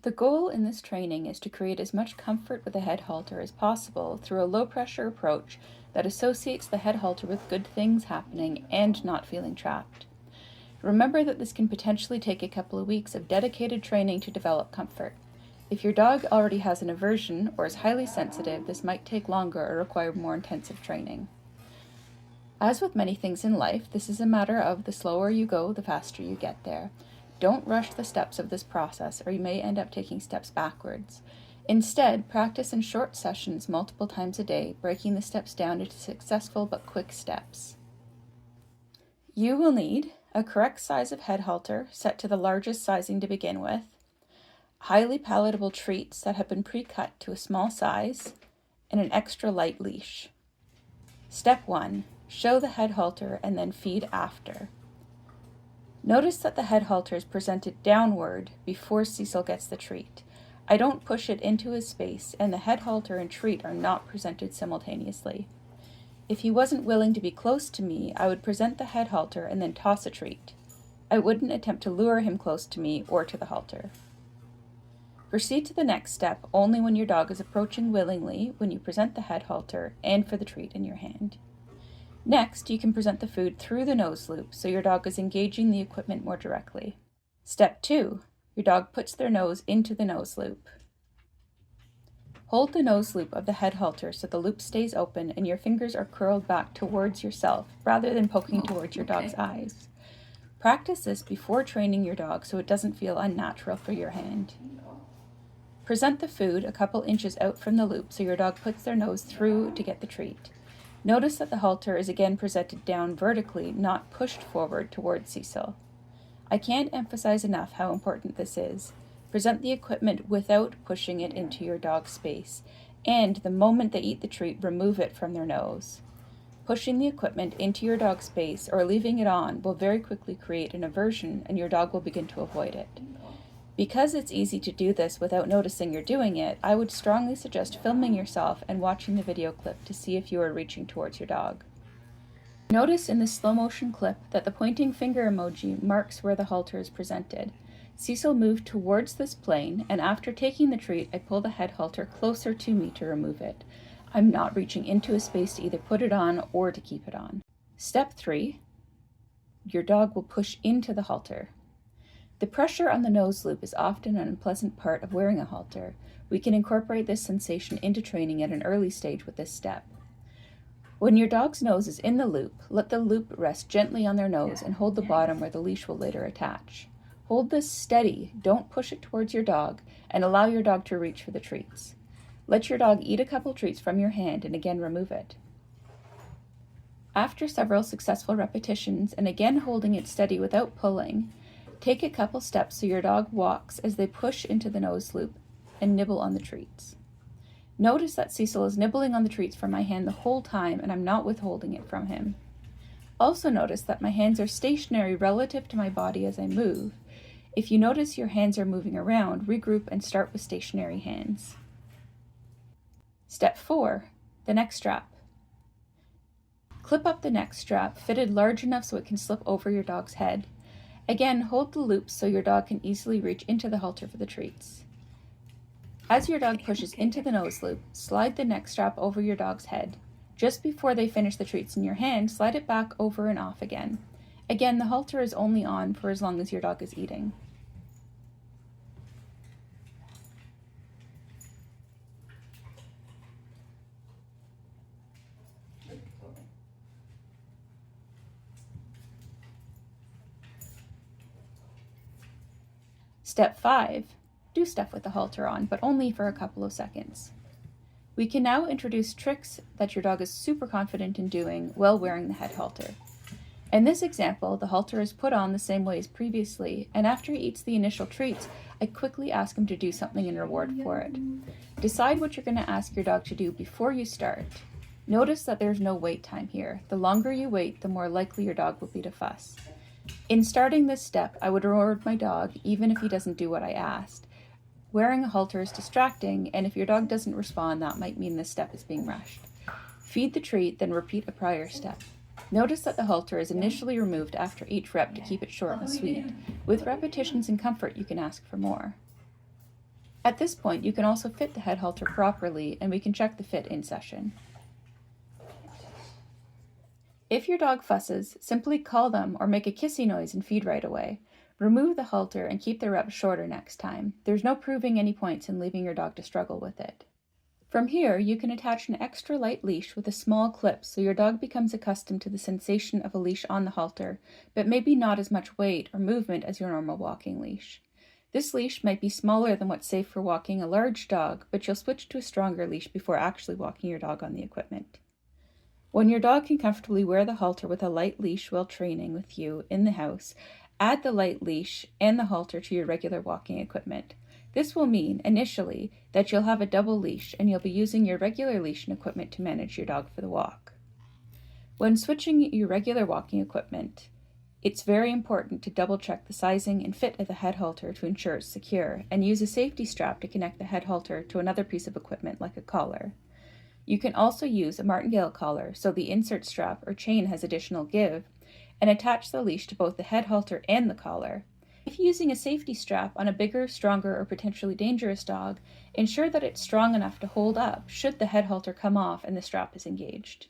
The goal in this training is to create as much comfort with the head halter as possible through a low-pressure approach that associates the head halter with good things happening and not feeling trapped. Remember that this can potentially take a couple of weeks of dedicated training to develop comfort. If your dog already has an aversion or is highly sensitive, this might take longer or require more intensive training. As with many things in life, this is a matter of the slower you go, the faster you get there. Don't rush the steps of this process, or you may end up taking steps backwards. Instead, practice in short sessions multiple times a day, breaking the steps down into successful but quick steps. You will need a correct size of head halter set to the largest sizing to begin with, highly palatable treats that have been pre-cut to a small size, and an extra light leash. Step 1. Show the head halter and then feed after. Notice that the head halter is presented downward before Cecil gets the treat. I don't push it into his space, and the head halter and treat are not presented simultaneously. If he wasn't willing to be close to me, I would present the head halter and then toss a treat. I wouldn't attempt to lure him close to me or to the halter. Proceed to the next step only when your dog is approaching willingly when you present the head halter and for the treat in your hand. Next, you can present the food through the nose loop so your dog is engaging the equipment more directly. Step 2. Your dog puts their nose into the nose loop. Hold the nose loop of the head halter so the loop stays open and your fingers are curled back towards yourself rather than poking towards your dog's eyes. Practice this before training your dog so it doesn't feel unnatural for your hand. Present the food a couple inches out from the loop so your dog puts their nose through to get the treat. Notice that the halter is again presented down vertically, not pushed forward towards Cecil. I can't emphasize enough how important this is. Present the equipment without pushing it into your dog's space, and the moment they eat the treat, remove it from their nose. Pushing the equipment into your dog's space or leaving it on will very quickly create an aversion and your dog will begin to avoid it. Because it's easy to do this without noticing you're doing it, I would strongly suggest filming yourself and watching the video clip to see if you are reaching towards your dog. Notice in the slow motion clip that the pointing finger emoji marks where the halter is presented. Cecil moved towards this plane, and after taking the treat, I pull the head halter closer to me to remove it. I'm not reaching into a space to either put it on or to keep it on. Step 3. Your dog will push into the halter. The pressure on the nose loop is often an unpleasant part of wearing a halter. We can incorporate this sensation into training at an early stage with this step. When your dog's nose is in the loop, let the loop rest gently on their nose and hold the bottom where the leash will later attach. Hold this steady, don't push it towards your dog, and allow your dog to reach for the treats. Let your dog eat a couple treats from your hand and again remove it. After several successful repetitions and again holding it steady without pulling, take a couple steps so your dog walks as they push into the nose loop and nibble on the treats. Notice that Cecil is nibbling on the treats from my hand the whole time and I'm not withholding it from him. Also notice that my hands are stationary relative to my body as I move. If you notice your hands are moving around, regroup and start with stationary hands. Step 4. The neck strap. Clip up the neck strap, fitted large enough so it can slip over your dog's head. Again, hold the loops so your dog can easily reach into the halter for the treats. As your dog pushes into the nose loop, slide the neck strap over your dog's head. Just before they finish the treats in your hand, slide it back over and off again. Again, the halter is only on for as long as your dog is eating. Step 5. Do stuff with the halter on, but only for a couple of seconds. We can now introduce tricks that your dog is super confident in doing while wearing the head halter. In this example, the halter is put on the same way as previously, and after he eats the initial treats, I quickly ask him to do something in reward for it. Decide what you're going to ask your dog to do before you start. Notice that there's no wait time here. The longer you wait, the more likely your dog will be to fuss. In starting this step, I would reward my dog even if he doesn't do what I asked. Wearing a halter is distracting, and if your dog doesn't respond, that might mean this step is being rushed. Feed the treat, then repeat a prior step. Notice that the halter is initially removed after each rep to keep it short and sweet. With repetitions and comfort, you can ask for more. At this point, you can also fit the head halter properly, and we can check the fit in session. If your dog fusses, simply call them or make a kissy noise and feed right away. Remove the halter and keep the reps shorter next time. There's no proving any points in leaving your dog to struggle with it. From here, you can attach an extra light leash with a small clip so your dog becomes accustomed to the sensation of a leash on the halter, but maybe not as much weight or movement as your normal walking leash. This leash might be smaller than what's safe for walking a large dog, but you'll switch to a stronger leash before actually walking your dog on the equipment. When your dog can comfortably wear the halter with a light leash while training with you in the house, add the light leash and the halter to your regular walking equipment. This will mean, initially, that you'll have a double leash and you'll be using your regular leash and equipment to manage your dog for the walk. When switching your regular walking equipment, it's very important to double check the sizing and fit of the head halter to ensure it's secure, and use a safety strap to connect the head halter to another piece of equipment like a collar. You can also use a martingale collar so the insert strap or chain has additional give, and attach the leash to both the head halter and the collar. If using a safety strap on a bigger, stronger, or potentially dangerous dog, ensure that it's strong enough to hold up should the head halter come off and the strap is engaged.